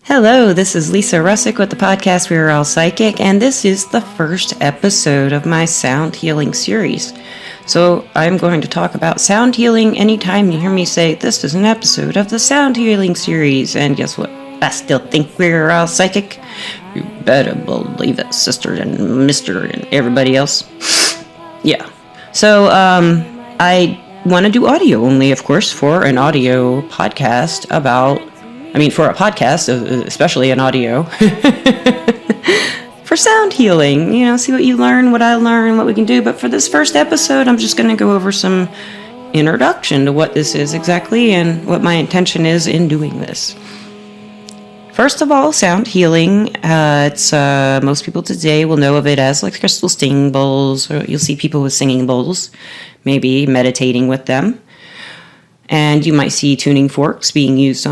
Hello, this is Lisa Russick with the podcast We're All Psychic, and this is the first episode of my sound healing series. So I'm going to talk about sound healing anytime you hear me say this is an episode of the sound healing series. And guess what? I still think we're all psychic. You better believe it, sister and mister and everybody else. Yeah. So I want to do audio only, of course, for an audio podcast for a podcast, especially an audio, for sound healing, see what you learn, what I learn, what we can do. But for this first episode, I'm just going to go over some introduction to what this is exactly and what my intention is in doing this. First of all, sound healing, it's most people today will know of it as like crystal singing bowls, or you'll see people with singing bowls, maybe meditating with them. And you might see tuning forks being used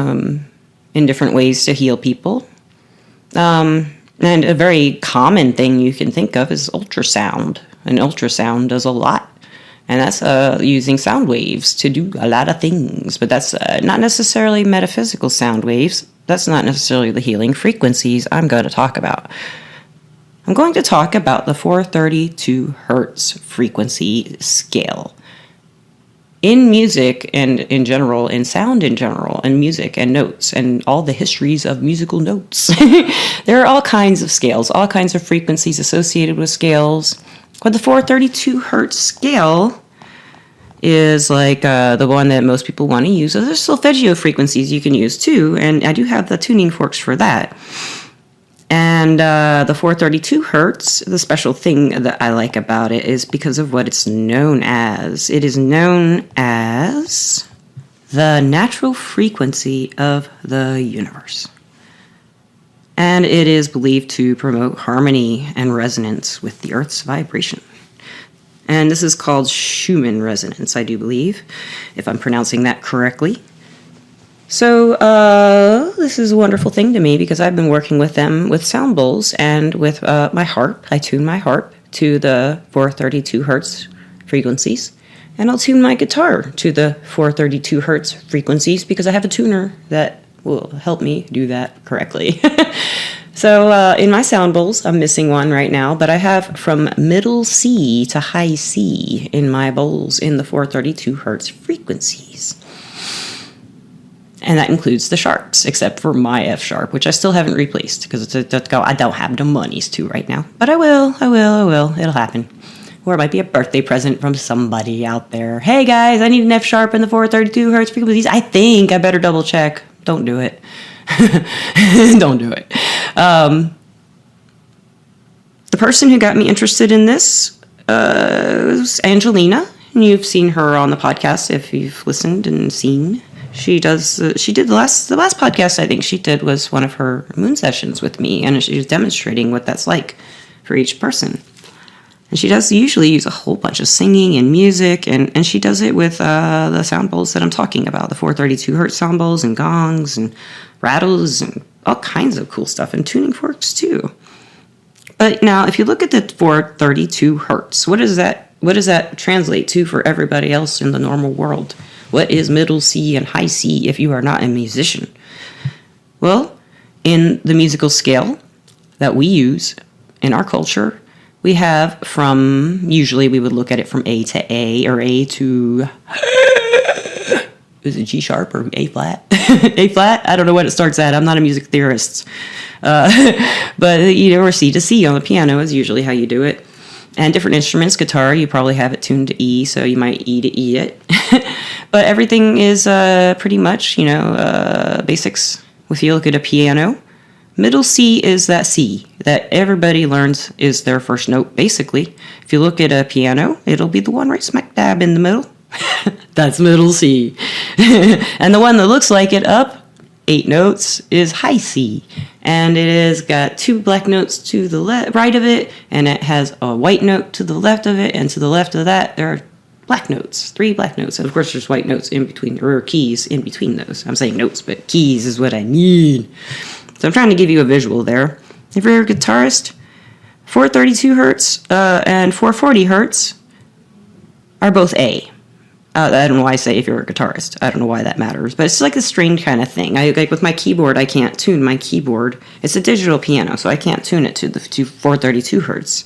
in different ways to heal people. And a very common thing you can think of is ultrasound. And ultrasound does a lot. And that's using sound waves to do a lot of things. But that's not necessarily metaphysical sound waves. That's not necessarily the healing frequencies I'm going to talk about. I'm going to talk about the 432 hertz frequency scale. In music and in general, in sound in general, and music and notes, and all the histories of musical notes, there are all kinds of scales, all kinds of frequencies associated with scales. But the 432 hertz scale is like the one that most people want to use. So there's solfeggio frequencies you can use too, and I do have the tuning forks for that. And the 432 hertz, the special thing that I like about it is because of what it's known as. It is known as the natural frequency of the universe. And it is believed to promote harmony and resonance with the Earth's vibration. And this is called Schumann resonance, I do believe, if I'm pronouncing that correctly. So this is a wonderful thing to me because I've been working with them with sound bowls and with my harp. I tune my harp to the 432 hertz frequencies, and I'll tune my guitar to the 432 hertz frequencies because I have a tuner that will help me do that correctly. So in my sound bowls, I'm missing one right now, but I have from middle C to high C in my bowls in the 432 hertz frequencies. And that includes the sharps, except for my F sharp, which I still haven't replaced because I don't have the monies to right now. But I will. It'll happen. Or it might be a birthday present from somebody out there. Hey guys, I need an F sharp in the 432 hertz frequencies. I think I better double check. Don't do it. Don't do it. The person who got me interested in this was Angelina. And you've seen her on the podcast if you've listened and seen. She did the last podcast I think she did was one of her moon sessions with me, and she was demonstrating what that's like for each person. And she does usually use a whole bunch of singing and music, and she does it with the sound bowls that I'm talking about, the 432 hertz sound bowls and gongs and rattles and all kinds of cool stuff, and tuning forks too. But now, if you look at the 432 hertz, what does that translate to for everybody else in the normal world? What is middle C and high C if you are not a musician? Well, in the musical scale that we use in our culture, we have usually we would look at it from A to A, or A to, is it G sharp or A flat? A flat? I don't know what it starts at. I'm not a music theorist. But, or C to C on the piano is usually how you do it. And different instruments, guitar, you probably have it tuned to E, so you might E to E it. But everything is pretty much, basics. If you look at a piano, middle C is that C that everybody learns is their first note, basically. If you look at a piano, it'll be the one right smack dab in the middle. That's middle C. And the one that looks like it up 8 notes is high C, and it has got 2 black notes to the right of it, and it has a white note to the left of it, and to the left of that there are black notes, 3 black notes, and of course there's white notes in between, or keys in between those. I'm saying notes, but keys is what I need. So I'm trying to give you a visual there. If you're a guitarist, 432 hertz and 440 hertz are both A. I don't know why I say if you're a guitarist. I don't know why that matters, but it's like a strange kind of thing. Like with my keyboard, I can't tune my keyboard. It's a digital piano, so I can't tune it to 432 hertz.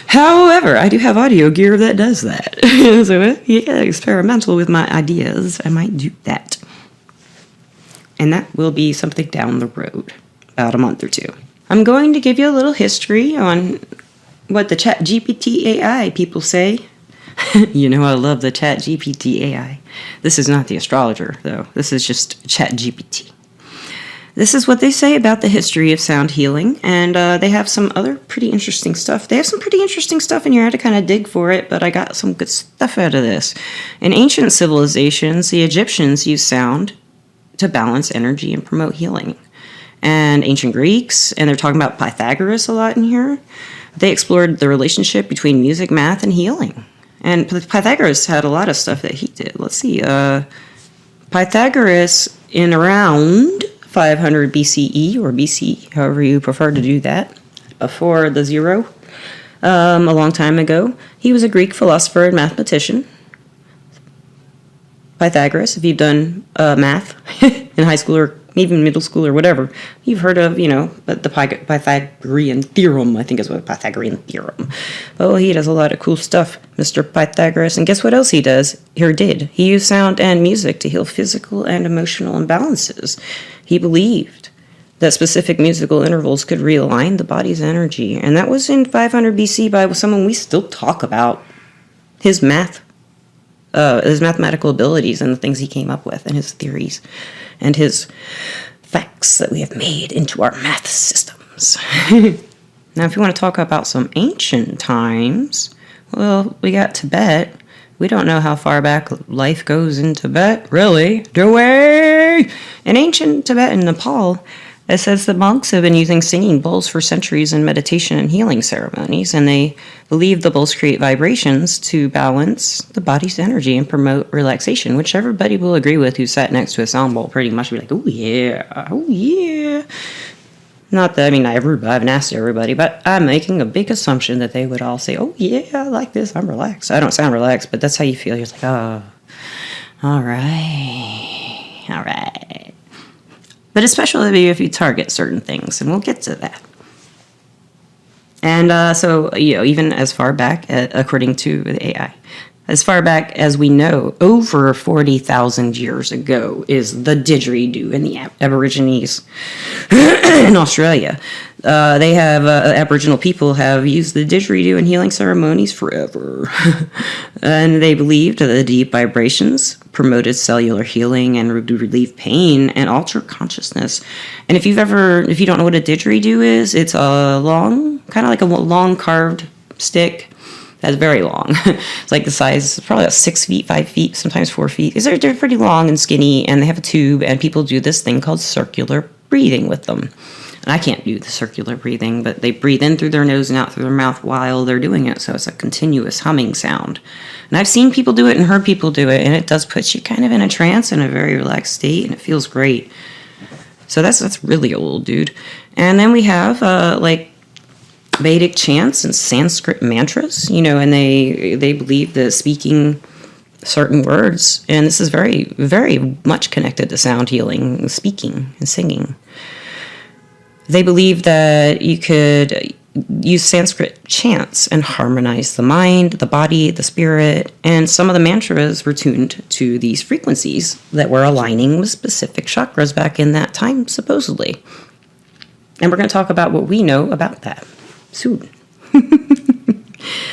However, I do have audio gear that does that. So yeah, experimental with my ideas. I might do that. And that will be something down the road, about a month or two. I'm going to give you a little history on what the Chat GPT AI people say. You know I love the Chat GPT AI. This is not the astrologer, though. This is just Chat GPT. This is what they say about the history of sound healing, and they have some other pretty interesting stuff. They have some pretty interesting stuff in here. I had to kind of dig for it, but I got some good stuff out of this. In ancient civilizations, the Egyptians used sound to balance energy and promote healing. And ancient Greeks, and they're talking about Pythagoras a lot in here, they explored the relationship between music, math, and healing. And Pythagoras had a lot of stuff that he did. Let's see. Pythagoras, in around 500 BCE, or BC, however you prefer to do that, before the zero, a long time ago, he was a Greek philosopher and mathematician. Pythagoras, if you've done math in high school or even middle school or whatever, you've heard of, the Pythagorean theorem, I think is what Pythagorean theorem. Oh, he does a lot of cool stuff, Mr. Pythagoras. And guess what else he does, or did? He used sound and music to heal physical and emotional imbalances. He believed that specific musical intervals could realign the body's energy. And that was in 500 BC by someone we still talk about. His mathematical abilities and the things he came up with and his theories and his facts that we have made into our math systems. Now, if you want to talk about some ancient times, well, we got Tibet. We don't know how far back life goes in Tibet, really, do we? In ancient Tibet and Nepal, it says the monks have been using singing bowls for centuries in meditation and healing ceremonies, and they believe the bowls create vibrations to balance the body's energy and promote relaxation, which everybody will agree with who sat next to a sound bowl pretty much be like, oh yeah. Not that, I haven't asked everybody, but I'm making a big assumption that they would all say, oh yeah, I like this, I'm relaxed. I don't sound relaxed, but that's how you feel. You're like, oh, all right. But especially if you target certain things, and we'll get to that. And so, even as far back, according to the AI, as far back as we know, over 40,000 years ago is the didgeridoo in the Aborigines in Australia. They have, Aboriginal people have used the didgeridoo in healing ceremonies forever. And they believed that the deep vibrations promoted cellular healing and relieve pain and alter consciousness. And if you don't know what a didgeridoo is, it's a long, kind of like a long carved stick. That's very long. It's like the size, probably about 6 feet, 5 feet, sometimes 4 feet. They're pretty long and skinny, and they have a tube, and people do this thing called circular breathing with them. And I can't do the circular breathing, but they breathe in through their nose and out through their mouth while they're doing it, so it's a continuous humming sound. And I've seen people do it and heard people do it, and it does put you kind of in a trance in a very relaxed state, and it feels great. So that's really old, dude. And then we have, Vedic chants and Sanskrit mantras, and they believe that speaking certain words, and this is very, very much connected to sound healing, speaking and singing. They believe that you could use Sanskrit chants and harmonize the mind, the body, the spirit, and some of the mantras were tuned to these frequencies that were aligning with specific chakras back in that time, supposedly. And we're going to talk about what we know about that soon.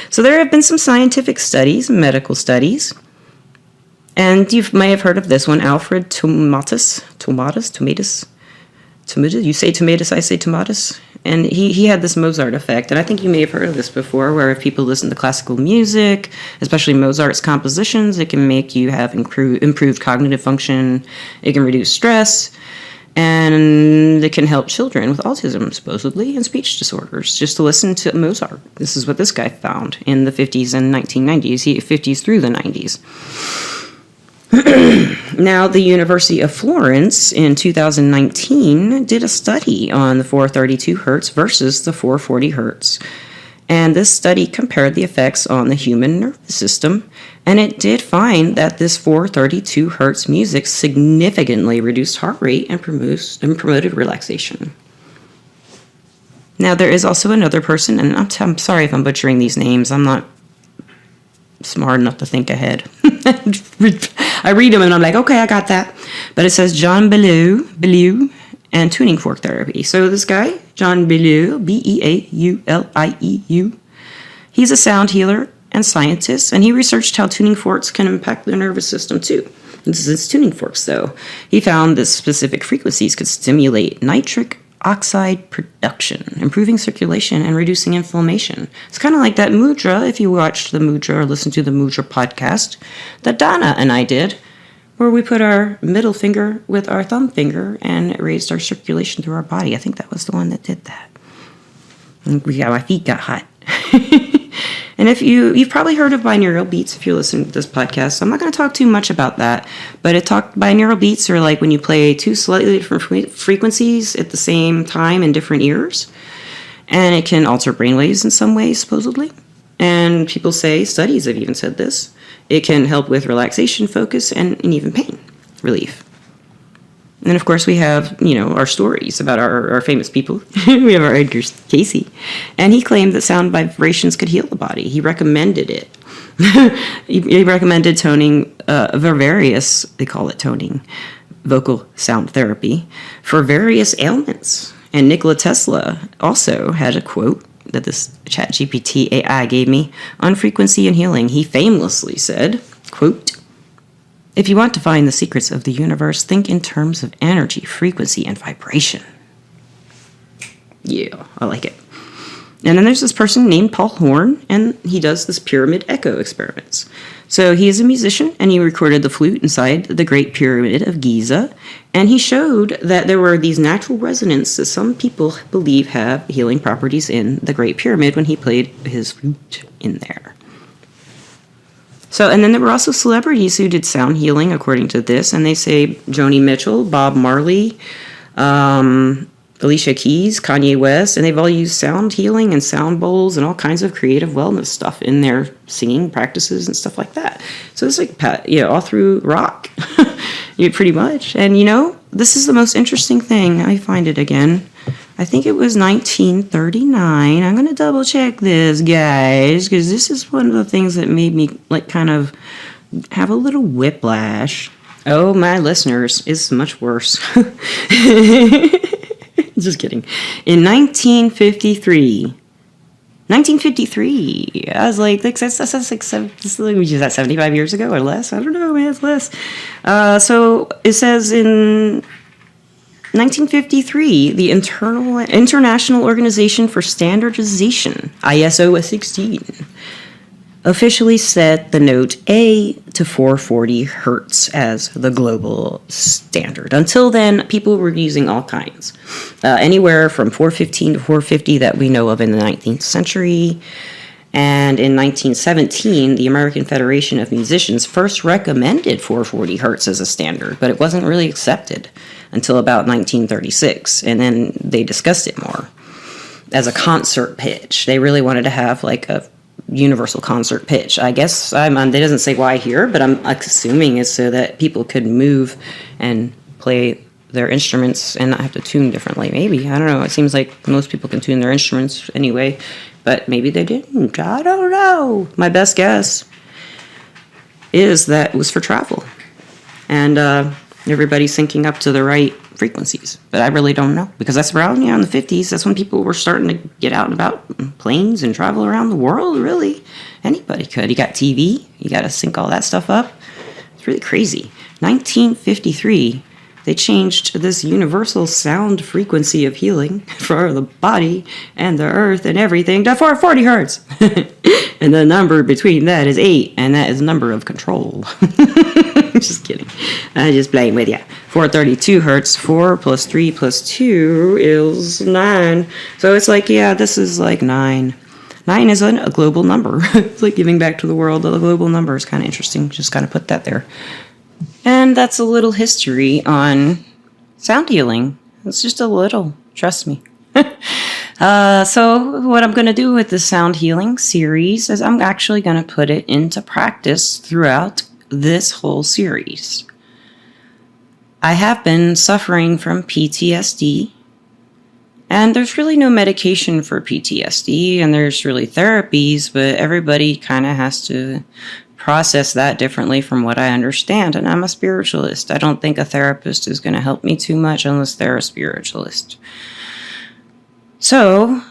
So there have been some scientific studies, medical studies, and you may have heard of this one, Alfred Tomatis. You say tomatoes, I say tomatis. And he had this Mozart effect, and I think you may have heard of this before, where if people listen to classical music, especially Mozart's compositions, it can make you have improved cognitive function, it can reduce stress, and it can help children with autism, supposedly, and speech disorders, just to listen to Mozart. This is what this guy found in the 50s and 1990s, 50s through the 90s. Now, the University of Florence in 2019 did a study on the 432 hertz versus the 440 hertz. And this study compared the effects on the human nervous system And it did find that this 432 hertz music significantly reduced heart rate and promoted relaxation. Now, there is also another person, and I'm sorry if I'm butchering these names. I'm not smart enough to think ahead. I read them and I'm like, okay, I got that. But it says John Bellew and tuning fork therapy. So this guy, John Bellew, Beaulieu, he's a sound healer and scientist, and he researched how tuning forks can impact the nervous system too. This is tuning forks, though. He found that specific frequencies could stimulate nitric oxide production, improving circulation and reducing inflammation. It's kind of like that mudra, if you watched the mudra or listened to the mudra podcast that Donna and I did, where we put our middle finger with our thumb finger and it raised our circulation through our body. I think that was the one that did that. And my feet got hot. And if you've probably heard of binaural beats if you're listening to this podcast, so I'm not going to talk too much about that, but binaural beats are like when you play two slightly different frequencies at the same time in different ears, and it can alter brainwaves in some ways, supposedly. And people say, studies have even said this, it can help with relaxation, focus, and even pain relief. And of course, we have, our stories about our famous people. We have our Edgar Casey. And he claimed that sound vibrations could heal the body. He recommended it. He recommended toning, they call it toning, vocal sound therapy, for various ailments. And Nikola Tesla also had a quote that this ChatGPT AI gave me on frequency and healing. He famously said, quote, "If you want to find the secrets of the universe, think in terms of energy, frequency, and vibration." Yeah, I like it. And then there's this person named Paul Horn, and he does this pyramid echo experiments. So he is a musician, and he recorded the flute inside the Great Pyramid of Giza, and he showed that there were these natural resonances that some people believe have healing properties in the Great Pyramid when he played his flute in there. So, and then there were also celebrities who did sound healing, according to this, and they say Joni Mitchell, Bob Marley, Alicia Keys, Kanye West, and they've all used sound healing and sound bowls and all kinds of creative wellness stuff in their singing practices and stuff like that. So it's like, all through rock, pretty much. And, this is the most interesting thing. I find it again. I think it was 1939. I'm going to double check this, guys, because this is one of the things that made me kind of have a little whiplash. Oh, my listeners, it's much worse. Just kidding. In 1953, I was like, that's like 75 years ago or less? I don't know, man, it's less. So it says in 1953, the International Organization for Standardization, ISO 16, officially set the note A to 440 hertz as the global standard. Until then, people were using all kinds, anywhere from 415 to 450 that we know of in the 19th century. And in 1917, the American Federation of Musicians first recommended 440 hertz as a standard, but it wasn't really accepted until about 1936, and then they discussed it more as a concert pitch. They really wanted to have like a universal concert pitch. I guess it doesn't say why here, but I'm assuming it's so that people could move and play their instruments and not have to tune differently. Maybe, I don't know. It seems like most people can tune their instruments anyway, but maybe they didn't. I don't know. My best guess is that it was for travel, and everybody's syncing up to the right frequencies. But I really don't know, because that's around in the 50s. That's when people were starting to get out and about planes and travel around the world. Really, anybody could. You got TV. You got to sync all that stuff up. It's really crazy. 1953. They changed this universal sound frequency of healing for the body and the earth and everything to 440 hertz. And the number between that is 8, and that is number of control. Just kidding. I'm just playing with you. 432 hertz, 4 plus 3 plus 2 is 9. So it's like, this is like 9. 9 is a global number. It's like giving back to the world. The global number is kind of interesting. Just kind of put that there. And that's a little history on sound healing. It's just a little, trust me. So what I'm going to do with the sound healing series is I'm actually going to put it into practice throughout this whole series. I have been suffering from PTSD, and there's really no medication for PTSD, and there's really therapies, but everybody kind of has to process that differently from what I understand, and I'm a spiritualist. I don't think a therapist is going to help me too much unless they're a spiritualist. So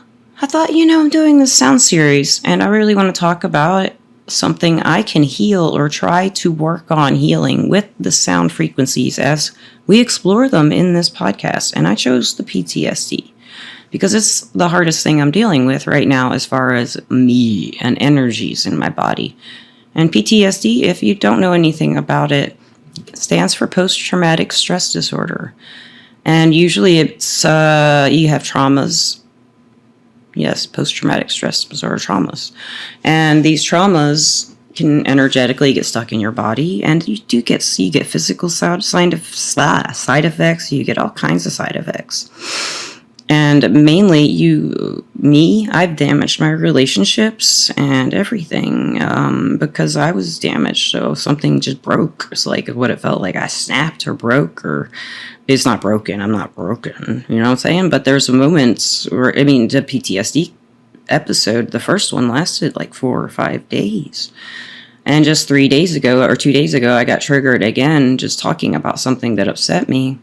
I thought, I'm doing this sound series, and I really want to talk about something I can heal or try to work on healing with the sound frequencies as we explore them in this podcast. And I chose the PTSD because it's the hardest thing I'm dealing with right now as far as me and energies in my body. And PTSD, if you don't know anything about it, stands for post-traumatic stress disorder. And usually it's, you have traumas. Yes, post-traumatic stress disorder traumas. And these traumas can energetically get stuck in your body, and you get physical side effects. You get all kinds of side effects. And mainly I've damaged my relationships and everything because I was damaged. So something just broke. It's like what it felt like I snapped or broke, or it's not broken. I'm not broken. You know what I'm saying? But there's moments where, the PTSD episode, the first one lasted like 4 or 5 days. And just 2 days ago, I got triggered again just talking about something that upset me.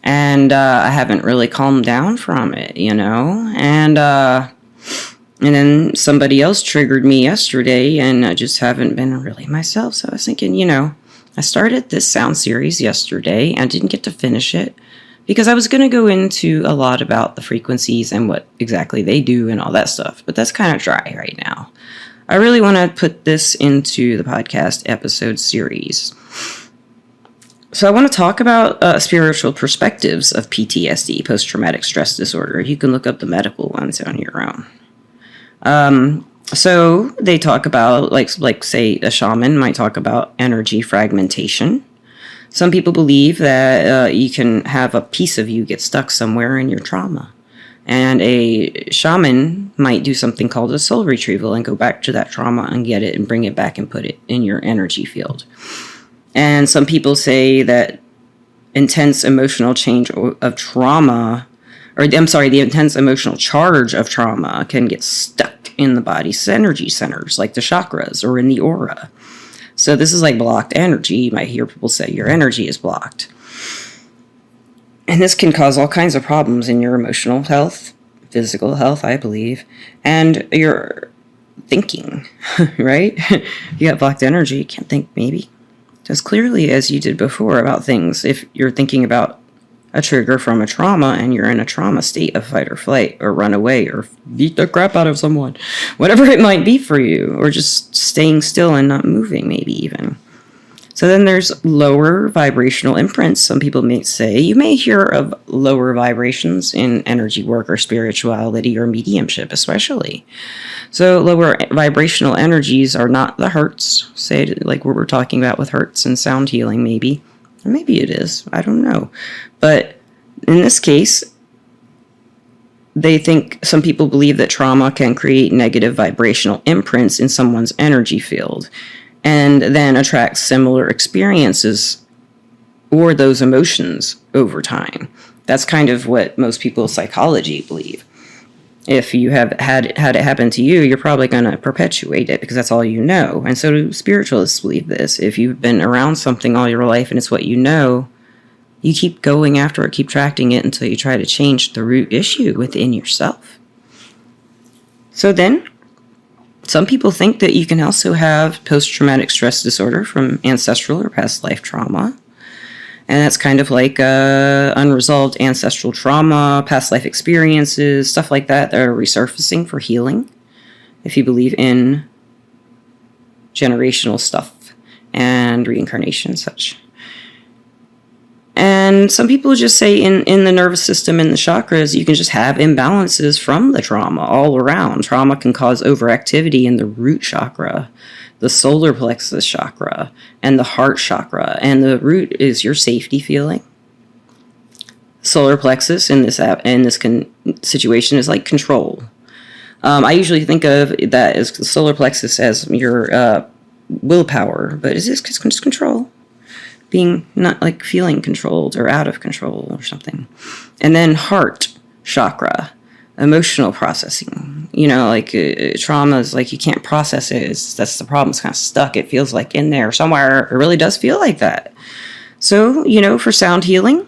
And I haven't really calmed down from it, And then somebody else triggered me yesterday, and I just haven't been really myself. So I was thinking, I started this sound series yesterday and didn't get to finish it because I was going to go into a lot about the frequencies and what exactly they do and all that stuff. But that's kind of dry right now. I really want to put this into the podcast episode series. So I want to talk about spiritual perspectives of PTSD, post-traumatic stress disorder. You can look up the medical ones on your own. So they talk about, like say a shaman might talk about energy fragmentation. Some people believe that you can have a piece of you get stuck somewhere in your trauma. And a shaman might do something called a soul retrieval and go back to that trauma and get it and bring it back and put it in your energy field. And some people say that intense emotional change of trauma, the intense emotional charge of trauma can get stuck in the body's energy centers, like the chakras or in the aura. So this is like blocked energy. You might hear people say your energy is blocked. And this can cause all kinds of problems in your emotional health, physical health, I believe, and your thinking, right? You got blocked energy, you can't think maybe as clearly as you did before about things. If you're thinking about a trigger from a trauma and you're in a trauma state of fight or flight or run away or beat the crap out of someone, whatever it might be for you, or just staying still and not moving maybe even. So then there's lower vibrational imprints. Some people may say, you may hear of lower vibrations in energy work or spirituality or mediumship especially. So lower vibrational energies are not the hertz, say like what we're talking about with hertz and sound healing maybe. Or maybe it is, I don't know. But in this case, some people believe that trauma can create negative vibrational imprints in someone's energy field, and then attract similar experiences or those emotions over time. That's kind of what most people's psychology believe. If you have had it happen to you, you're probably going to perpetuate it because that's all you know. And so do spiritualists believe this. If you've been around something all your life and it's what you know, you keep going after it, keep tracking it until you try to change the root issue within yourself. So then, some people think that you can also have post-traumatic stress disorder from ancestral or past life trauma. And that's kind of like unresolved ancestral trauma, past life experiences, stuff like that are resurfacing for healing, if you believe in generational stuff and reincarnation and such. And some people just say in the nervous system, in the chakras, you can just have imbalances from the trauma all around. Trauma can cause overactivity in the root chakra, the solar plexus chakra, and the heart chakra. And the root is your safety feeling. Solar plexus in this situation is like control. I usually think of that as the solar plexus as your willpower, but is this just control? Being not like feeling controlled or out of control or something. And then heart chakra, emotional processing. Like trauma is like you can't process it. That's the problem. It's kind of stuck. It feels like in there somewhere. It really does feel like that. So, for sound healing,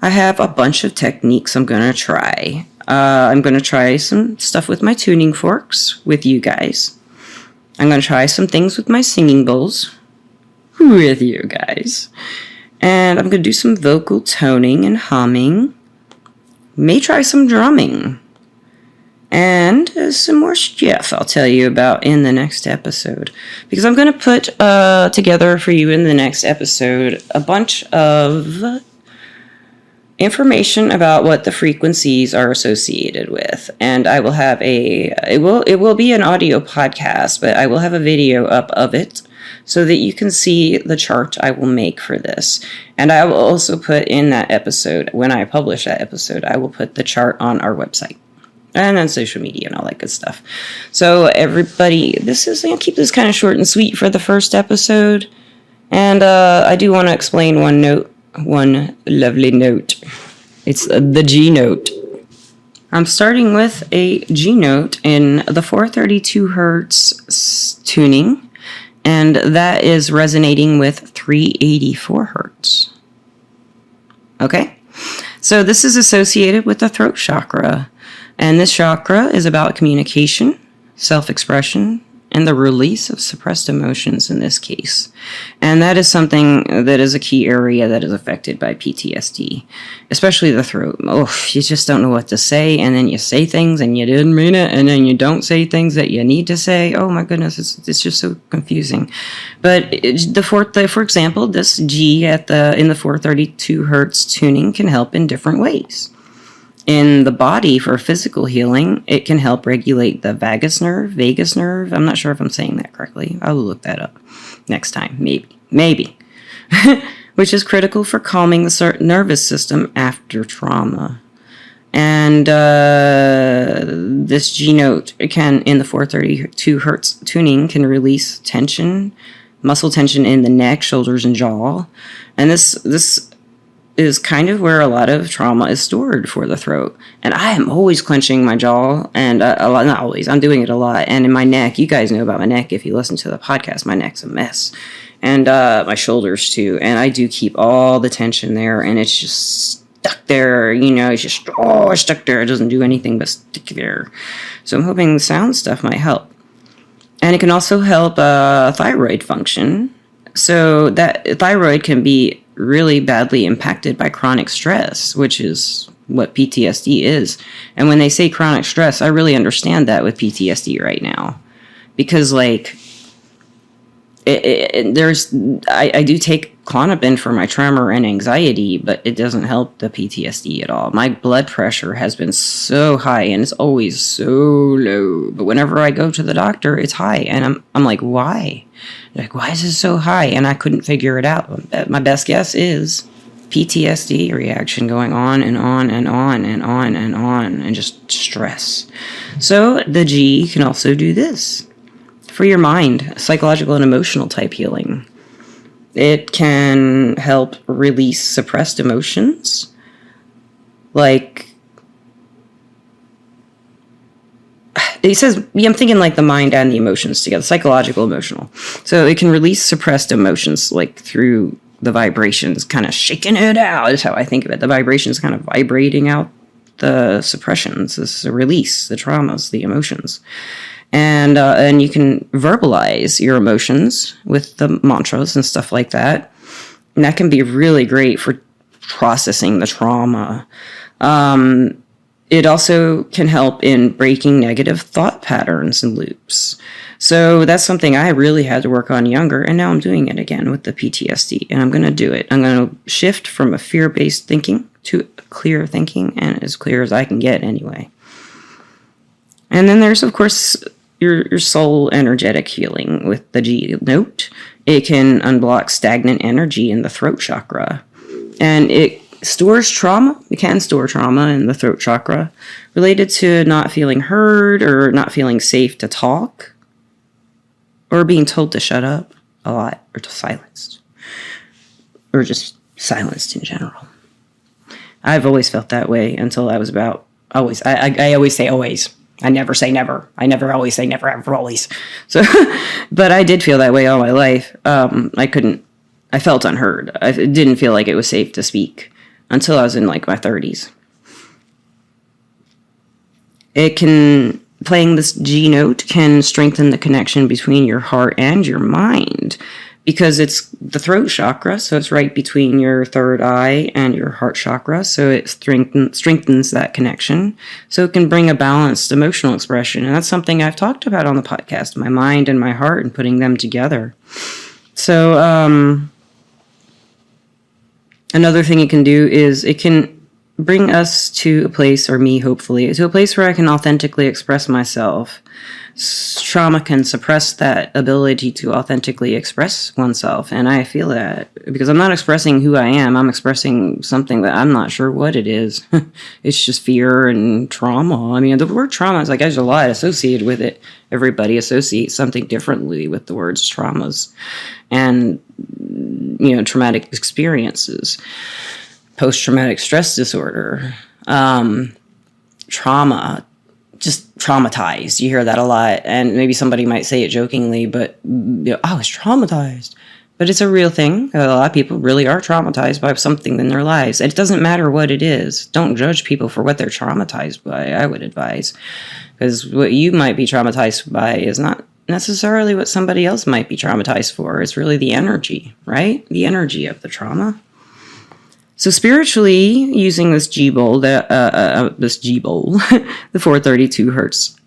I have a bunch of techniques I'm going to try. I'm going to try some stuff with my tuning forks with you guys. I'm going to try some things with my singing bowls with you guys. And I'm going to do some vocal toning and humming. May try some drumming. And some more stuff I'll tell you about in the next episode. Because I'm going to put together for you in the next episode a bunch of information about what the frequencies are associated with. And I will have it will be an audio podcast, but I will have a video up of it so that you can see the chart I will make for this. And I will also put in that episode, when I publish that episode, I will put the chart on our website and on social media and all that good stuff. So everybody, I'll keep this kind of short and sweet for the first episode. And I do want to explain one lovely note. It's the G note. I'm starting with a G note in the 432 hertz tuning, and that is resonating with 384 hertz. Okay? So this is associated with the throat chakra, and this chakra is about communication, self-expression, and the release of suppressed emotions in this case. And that is something that is a key area that is affected by PTSD, especially the throat. You just don't know what to say, and then you say things and you didn't mean it, and then you don't say things that you need to say. Oh my goodness, it's just so confusing. But for example, this G in the 432 hertz tuning can help in different ways. In the body, for physical healing, it can help regulate the vagus nerve. I'm not sure if I'm saying that correctly. I will look that up next time. Maybe. Which is critical for calming the nervous system after trauma. And this G note in the 432 hertz tuning, can release tension, muscle tension in the neck, shoulders, and jaw. And this is kind of where a lot of trauma is stored for the throat. And I am always clenching my jaw, and not always, I'm doing it a lot. And in my neck, you guys know about my neck if you listen to the podcast, my neck's a mess. And my shoulders too. And I do keep all the tension there, and it's just stuck there, it's just stuck there. It doesn't do anything but stick there. So I'm hoping the sound stuff might help. And it can also help thyroid function. So that thyroid can be really badly impacted by chronic stress, which is what PTSD is. And when they say chronic stress, I really understand that with PTSD right now, because like I do take Klonopin for my tremor and anxiety, but it doesn't help the PTSD at all. My blood pressure has been so high, and it's always so low. But whenever I go to the doctor, it's high, and I'm like, why? Like, why is it so high? And I couldn't figure it out. My best guess is PTSD reaction going on and on and on and on and on, and just stress. So the G can also do this for your mind, psychological and emotional type healing. It can help release suppressed emotions, like he says, I'm thinking like the mind and the emotions together, psychological, emotional. So it can release suppressed emotions, like through the vibrations, kind of shaking it out is how I think of it. The vibrations kind of vibrating out the suppressions, this release, the traumas, the emotions. And you can verbalize your emotions with the mantras and stuff like that. And that can be really great for processing the trauma. It also can help in breaking negative thought patterns and loops. So that's something I really had to work on younger, and now I'm doing it again with the PTSD, and I'm going to do it. I'm going to shift from a fear-based thinking to clear thinking, and as clear as I can get anyway. And then there's, of course, your soul energetic healing with the G note. It can unblock stagnant energy in the throat chakra, and it stores trauma. It can store trauma in the throat chakra related to not feeling heard or not feeling safe to talk or being told to shut up a lot or to silenced or just silenced in general. I've always felt that way until I was about always. I always say always. I never say never. I never always say never, ever, always. So, but I did feel that way all my life. I felt unheard. I didn't feel like it was safe to speak until I was in like my 30s. Playing this G note can strengthen the connection between your heart and your mind because it's the throat chakra, so it's right between your third eye and your heart chakra, so it strengthens that connection, so it can bring a balanced emotional expression, and that's something I've talked about on the podcast, my mind and my heart and putting them together. So another thing it can do is it can bring us to a place, or me hopefully, to a place where I can authentically express myself. Trauma can suppress that ability to authentically express oneself, and I feel that because I'm not expressing who I am, I'm expressing something that I'm not sure what it is. It's just fear and trauma. I mean, the word trauma is like there's a lot associated with it. Everybody associates something differently with the words traumas and, you know, traumatic experiences, post-traumatic stress disorder, trauma, just traumatized. You hear that a lot, and maybe somebody might say it jokingly, but you know, I was traumatized. But it's a real thing. A lot of people really are traumatized by something in their lives. It doesn't matter what it is. Don't judge people for what they're traumatized by, I would advise. Because what you might be traumatized by is not necessarily what somebody else might be traumatized for. It's really the energy, right? The energy of the trauma. So spiritually, using this G bowl, the 432 hertz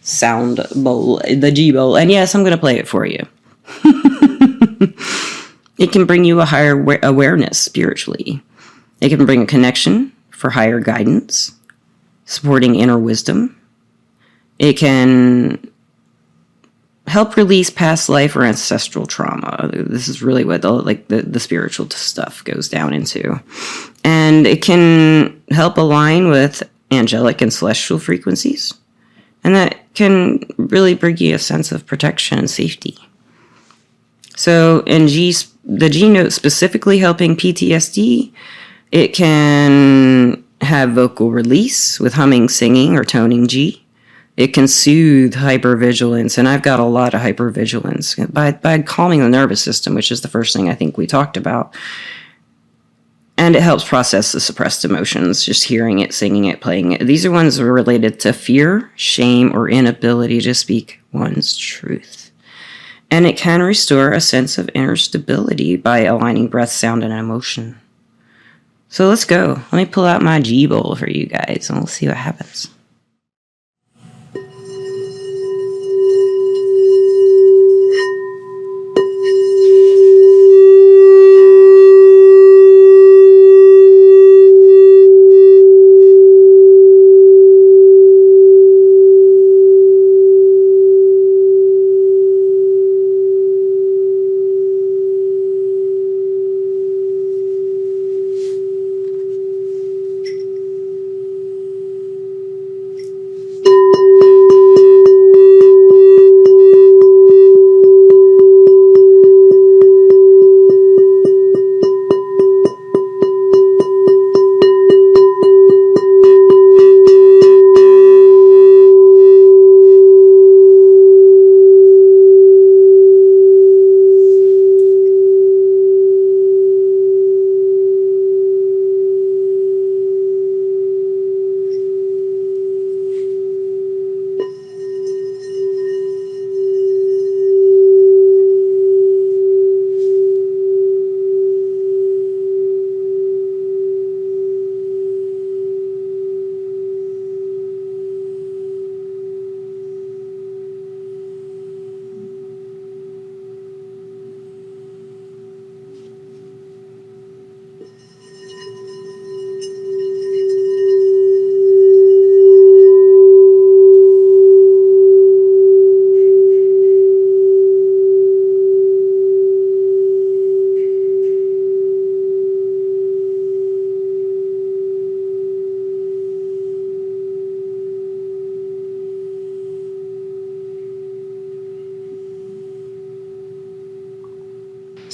sound bowl, the G bowl, and yes, I'm going to play it for you. It can bring you a higher awareness spiritually. It can bring a connection for higher guidance, supporting inner wisdom. It can help release past life or ancestral trauma. This is really what the spiritual stuff goes down into. And it can help align with angelic and celestial frequencies. And that can really bring you a sense of protection and safety. So in the G note specifically helping PTSD, it can have vocal release with humming, singing, or toning G. It can soothe hypervigilance, and I've got a lot of hypervigilance by calming the nervous system, which is the first thing I think we talked about. And it helps process the suppressed emotions, just hearing it, singing it, playing it. These are ones that are related to fear, shame, or inability to speak one's truth. And it can restore a sense of inner stability by aligning breath, sound, and emotion. So let's go. Let me pull out my G bowl for you guys, and we'll see what happens.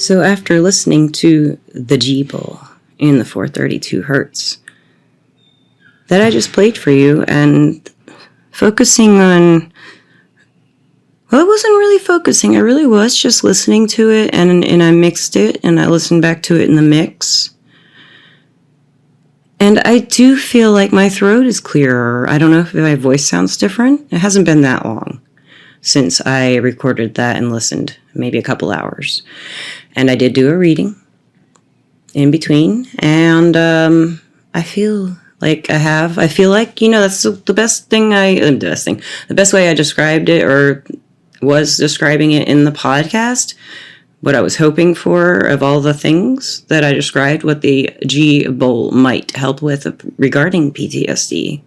So after listening to the G-Bowl in the 432 hertz that I just played for you and focusing on, well, I wasn't really focusing. I really was just listening to it, and I mixed it, and I listened back to it in the mix. And I do feel like my throat is clearer. I don't know if my voice sounds different. It hasn't been that long since I recorded that and listened, maybe a couple hours. And I did do a reading in between, and I feel like I feel like, that's the best way I described it, or was describing it in the podcast, what I was hoping for of all the things that I described, what the G-Bowl might help with regarding PTSD,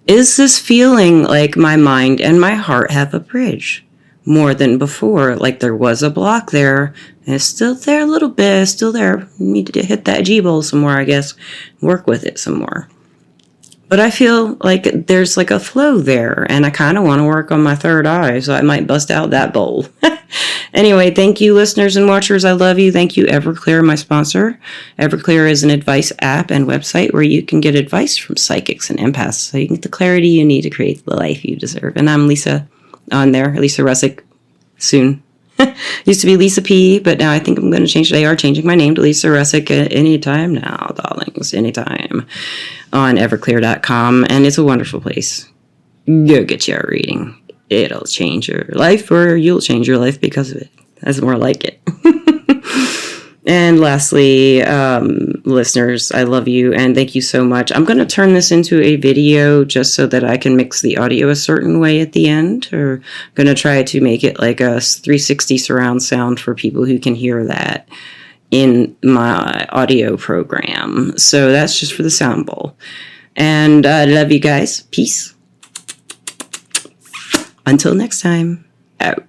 is this feeling like my mind and my heart have a bridge more than before. Like there was a block there, and it's still there a little bit, it's still there. Need to hit that G-Bowl some more, I guess, work with it some more. But I feel like there's like a flow there, and I kind of want to work on my third eye, so I might bust out that bowl. Anyway, thank you, listeners and watchers. I love you. Thank you, Everclear, my sponsor. Everclear is an advice app and website where you can get advice from psychics and empaths, so you can get the clarity you need to create the life you deserve. And I'm Lisa on there, Lisa Russick, soon. Used to be Lisa P, but now I think I'm going to change. They are changing my name to Lisa Russick anytime now, darlings, anytime, on Everclear.com, and it's a wonderful place. Go get your reading. It'll change your life, or you'll change your life because of it. That's more like it. And lastly, listeners, I love you, and thank you so much. I'm going to turn this into a video just so that I can mix the audio a certain way at the end, or I'm going to try to make it like a 360 surround sound for people who can hear that in my audio program. So that's just for the sound bowl. And I love you guys. Peace. Until next time, out.